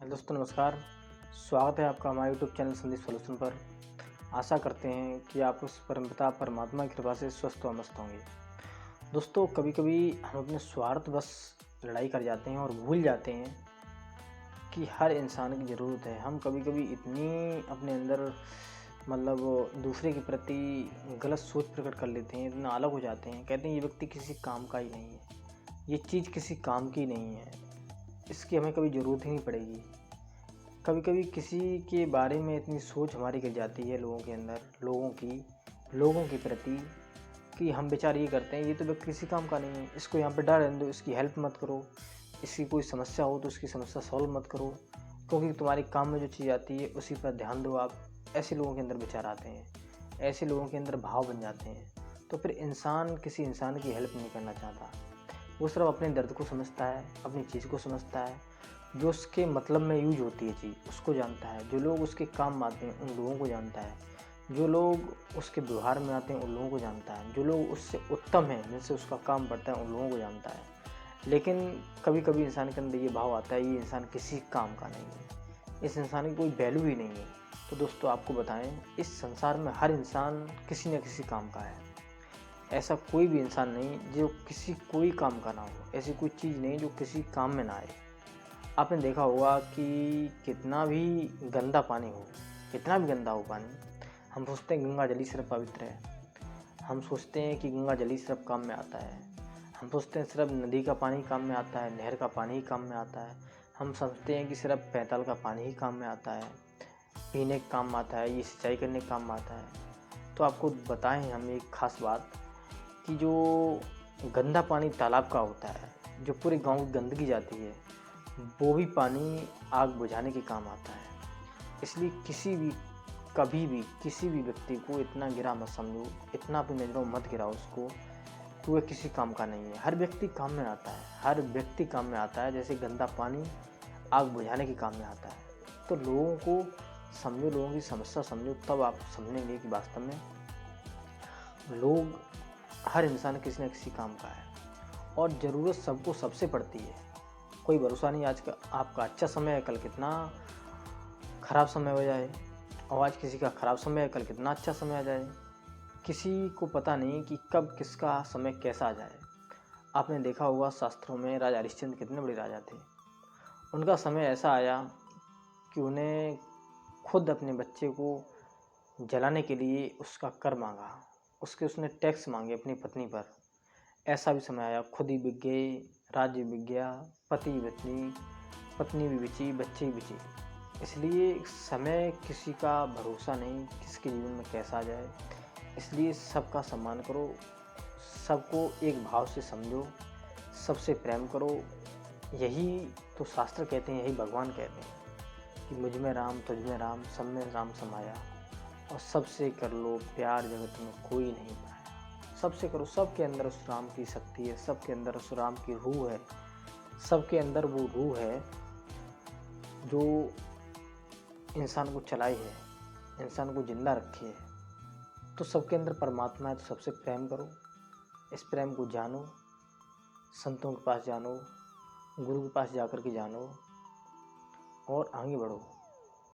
दोस्तों नमस्कार। स्वागत है आपका हमारे यूट्यूब चैनल संदीप सॉल्यूशन पर। आशा करते हैं कि आप उस परमपिता परमात्मा की कृपा से स्वस्थ व मस्त होंगे। दोस्तों कभी-कभी हम अपने स्वार्थवश लड़ाई कर जाते हैं और भूल जाते हैं कि हर इंसान की ज़रूरत है। हम कभी-कभी इतनी अपने अंदर दूसरे के प्रति गलत सोच प्रकट कर लेते हैं, इतना अलग हो जाते हैं, कहते हैं ये व्यक्ति किसी काम का ही नहीं है, ये चीज़ किसी काम की नहीं है, इसकी हमें कभी ज़रूरत ही नहीं पड़ेगी। कभी-कभी किसी के बारे में इतनी सोच हमारी गिर जाती है लोगों के अंदर, लोगों के प्रति कि हम विचार ये करते हैं ये तो व्यक्ति किसी काम का नहीं है, इसको यहाँ पे डर रहने दो, इसकी हेल्प मत करो, इसकी कोई समस्या हो तो उसकी समस्या सॉल्व मत करो, क्योंकि तुम्हारे काम में जो चीज़ आती है उसी पर ध्यान दो आप। ऐसे लोगों के अंदर विचार आते हैं, ऐसे लोगों के अंदर भाव बन जाते हैं, तो फिर इंसान किसी इंसान की हेल्प नहीं करना चाहता। वो सिर्फ अपने दर्द को समझता है, अपनी चीज़ को समझता है, जो उसके मतलब में यूज होती है चीज़ उसको जानता है, जो लोग उसके काम आते हैं उन लोगों को जानता है, जो लोग उसके व्यवहार में आते हैं उन लोगों को जानता है, जो लोग उससे उत्तम हैं जिनसे उसका काम बढ़ता है उन लोगों को जानता है। लेकिन कभी-कभी इंसान के अंदर ये भाव आता है ये इंसान किसी काम का नहीं है, इस इंसान की कोई वैल्यू ही नहीं है। तो दोस्तों आपको बताएं, इस संसार में हर इंसान किसी न किसी काम का है। ऐसा कोई भी इंसान नहीं जो किसी कोई काम का ना हो, ऐसी कोई चीज़ नहीं जो किसी काम में ना आए। आपने देखा होगा कि कितना भी गंदा पानी हो, कितना भी गंदा हो पानी, हम सोचते हैं गंगा जल ही सिर्फ पवित्र है, हम सोचते हैं कि गंगा जल ही सिर्फ काम में आता है, हम सोचते हैं सिर्फ नदी का पानी काम में आता है, नहर का पानी ही काम में आता है, हम समझते हैं कि सिर्फ पैताल का पानी ही काम में आता है, पीने के काम आता है, ये सिंचाई करने के काम आता है। तो आपको बताएं हम एक ख़ास बात कि जो गंदा पानी तालाब का होता है, जो पूरे गाँव की गंदगी जाती है, वो भी पानी आग बुझाने के काम आता है। इसलिए कभी भी किसी भी व्यक्ति को इतना गिरा मत समझो, इतना अपनी नज़रों में मत गिराओ उसको कि वह किसी काम का नहीं है। हर व्यक्ति काम में आता है, हर व्यक्ति काम में आता है, जैसे गंदा पानी आग बुझाने के काम में आता है। तो लोगों को समझो, लोगों की समस्या समझो, तब आप समझेंगे कि वास्तव में लोग हर इंसान किसी न किसी काम का है और ज़रूरत सबको सबसे पड़ती है। कोई भरोसा नहीं आज का आपका अच्छा समय है, कल कितना ख़राब समय हो जाए, और आज किसी का ख़राब समय है, कल कितना अच्छा समय आ जाए। किसी को पता नहीं कि कब किसका समय कैसा आ जाए। आपने देखा होगा शास्त्रों में राजा हरिश्चंद्र कितने बड़े राजा थे। उनका समय ऐसा आया कि उन्हें खुद अपने बच्चे को जलाने के लिए उसका कर मांगा, उसने टैक्स मांगे अपनी पत्नी पर। ऐसा भी समय आया, खुद ही बिक गए, राज्य बिक गया, पति पत्नी पत्नी भी बिची, बच्चे भी बिचे। इसलिए समय किसी का भरोसा नहीं, किसके जीवन में कैसा आ जाए। इसलिए सबका सम्मान करो, सबको एक भाव से समझो, सबसे प्रेम करो। यही तो शास्त्र कहते हैं, यही भगवान कहते हैं कि मुझ में राम, तुझ में राम, सब में राम समाया, और सबसे कर लो प्यार, जगत में कोई नहीं पाया। सबसे करो, सबके अंदर उस राम की शक्ति है, सबके अंदर उस राम की रूह है, सबके अंदर वो रूह है जो इंसान को चलाई है, इंसान को जिंदा रखी है। तो सबके अंदर परमात्मा है, तो सबसे प्रेम करो, इस प्रेम को जानो, संतों के पास जानो, गुरु के पास जाकर के जानो और आगे बढ़ो।